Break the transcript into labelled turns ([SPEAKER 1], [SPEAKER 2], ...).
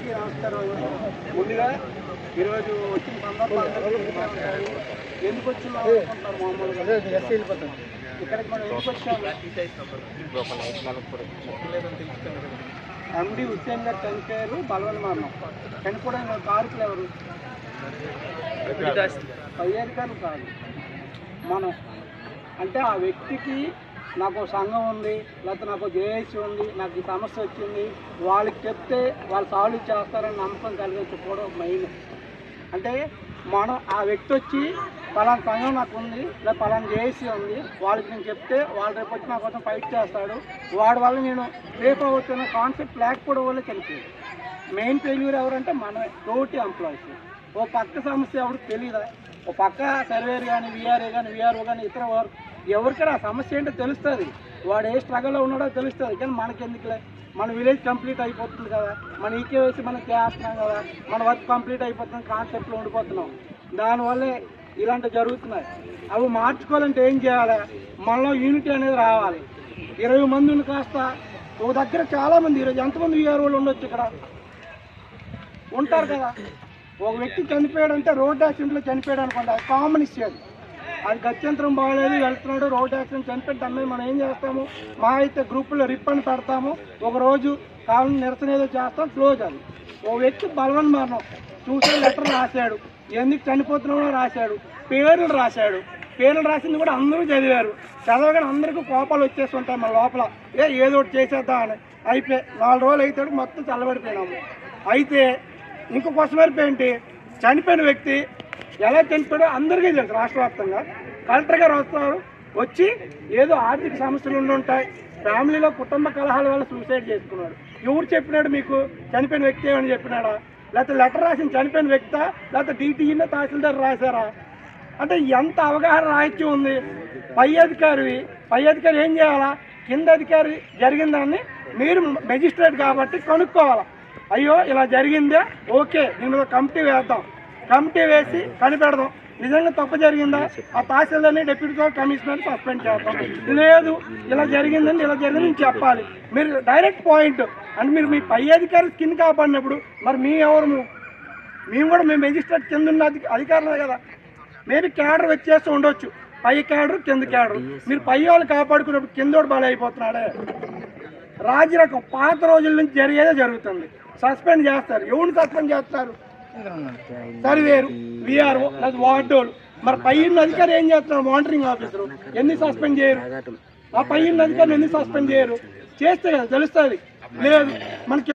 [SPEAKER 1] అందరికీ నమస్కారం. ముందుగా ఈరోజు వచ్చిన సందర్భాలు ఎందుకు వచ్చిందో అనుకుంటారు మామూలుగా ఇక్కడికి మనం ఎందుకు వచ్చాము? ఎండి హుస్సేన్ గారు చనిపోయారు, బలవన్ మరణం. చనిపోవడానికి కారుకులు ఎవరు? పై అధికారులు కాదు, మనం. అంటే ఆ వ్యక్తికి నాకు సంఘం ఉంది, లేకపోతే నాకు జేఏసీ ఉంది, నాకు ఈ సమస్య వచ్చింది, వాళ్ళకి చెప్తే వాళ్ళు సాల్వ్ చేస్తారని నమ్మకం కలిగించకపోవడం మెయిన్. అంటే మనం ఆ వ్యక్తి వచ్చి పలానా సంఘం నాకు ఉంది, లేదా పలానా జేఏసీ ఉంది, వాళ్ళకి నేను చెప్తే వాళ్ళు రేపు వచ్చి నా కోసం ఫైట్ చేస్తాడు, వాడి వల్ల నేను రేపు అవుతున్న కాన్సెప్ట్ లేకపోవడం వల్ల చనిపోయాడు. మెయిన్ ఫెయిల్యూర్ ఎవరంటే మనమే, తోటి ఎంప్లాయీస్. ఓ పక్క సమస్య ఎవరికి తెలియదా? ఓ పక్క సర్వేర్ కానీ, విఆర్ఏ కానీ, విఆర్ఓ కానీ, ఇతర వారు ఎవరికైనా ఆ సమస్య ఏంటో తెలుస్తుంది, వాడు ఏ స్ట్రగల్లో ఉన్నాడో తెలుస్తుంది. కానీ మనకెందుకులే, మన విలేజ్ కంప్లీట్ అయిపోతుంది కదా, మన ఈకేవైసీ మనం చేస్తున్నాం కదా, మన వర్క్ కంప్లీట్ అయిపోతుంది కాన్సెప్ట్లో ఉండిపోతున్నాం. దానివల్లే ఇలాంటివి జరుగుతున్నాయి. అవి మార్చుకోవాలంటే ఏం చేయాలి? మనలో యూనిటీ అనేది రావాలి. 20 మందిని కాస్త ఒక దగ్గర చాలామంది, ఈరోజు ఎంతమంది విఆర్ఓలు ఉండొచ్చు ఇక్కడ ఉంటారు కదా. ఒక వ్యక్తి చనిపోయాడంటే రోడ్ యాక్సిడెంట్లో చనిపోయాడు అనుకోండి, అది కామన్ ఇష్యూ. అది గత్యంతరం బాగలేదు, వెళ్తున్నాడు, రోడ్ యాక్సిడెంట్ చనిపోయిన అమ్మాయి మనం ఏం చేస్తాము? మా అయితే గ్రూపుల్లో రిప్పన్ పెడతాము, ఒకరోజు కావాలని నిరసన ఏదో చేస్తాం, క్లోజ్. అది ఓ వ్యక్తి బలవన్ మరణం చూసే లెటర్ రాశాడు, ఎందుకు చనిపోతున్నామో రాశాడు, పేర్లు రాశాడు. పేర్లు రాసింది కూడా అందరూ చదివారు. చదవగానే అందరికీ కోపాలు వచ్చేస్తుంటాయి మన లోపల, ఏదో ఒకటి చేసేద్దాం అని. అయిపోయి 4 రోజులు అవుతాడు, మొత్తం చల్లబడిపోయినాము. అయితే ఇంకో క్వశ్చన్ మార్క్ ఏంటి? చనిపోయిన వ్యక్తి ఎలా చనిపోయాడో అందరికీ తెలుసు. రాష్ట్ర వ్యాప్తంగా కలెక్టర్ గారు వస్తారు, వచ్చి ఏదో ఆర్థిక సమస్యలు ఉండుంటాయి, ఫ్యామిలీలో కుటుంబ కలహాల వల్ల సూసైడ్ చేసుకున్నాడు. ఎవరు చెప్పినాడు మీకు? చనిపోయిన వ్యక్తి ఏమని చెప్పినాడా? లేకపోతే లెటర్ రాసిన చనిపోయిన వ్యక్తా, లేకపోతే డీటీఈలో తహసీల్దార్ రాశారా? అంటే ఎంత అవగాహన రాహిత్యం ఉంది. పై అధికారి ఏం చేయాలా? కింద అధికారి జరిగిన దాన్ని మీరు మెజిస్ట్రేట్ కాబట్టి కనుక్కోవాలా. అయ్యో ఇలా జరిగిందే, ఓకే, దీని మీద కమిటీ వేద్దాం, కమిటీ వేసి కనిపెడదాం, నిజంగా తప్పు జరిగిందా ఆ తహసీల్దార్ని, డిప్యూటీ కమిషనర్ సస్పెండ్ చేద్దాం. లేదు ఇలా జరిగిందని చెప్పాలి. మీరు డైరెక్ట్ పాయింట్ అంటే మీరు మీ పై అధికారి స్కిన్ కాపాడినప్పుడు మరి మేము కూడా మేము మెజిస్ట్రేట్ కింద ఉన్న అధికారులే కదా. మేబీ క్యాడర్ వచ్చేస్తూ ఉండొచ్చు, పై క్యాడర్ కింద క్యాడర్. మీరు పై వాళ్ళు కాపాడుకున్నప్పుడు కిందోడు బలి అయిపోతున్నాడే. రాజరకం పాత రోజుల నుంచి జరిగేదే జరుగుతుంది. సస్పెండ్ చేస్తారు. ఎవరిని సస్పెండ్ చేస్తారు? సర్వేరు, విఆర్ఓ, లేదా వార్డోలు. మరి పై అధికారి ఏం చేస్తున్నారు? మానిటరింగ్ ఆఫీసరు ఎందుకు సస్పెండ్ చేయరు? ఆ పై అధికారులు ఎందుకు సస్పెండ్ చేయరు? చేస్తే కదా తెలుస్తుంది. లేదు మనకి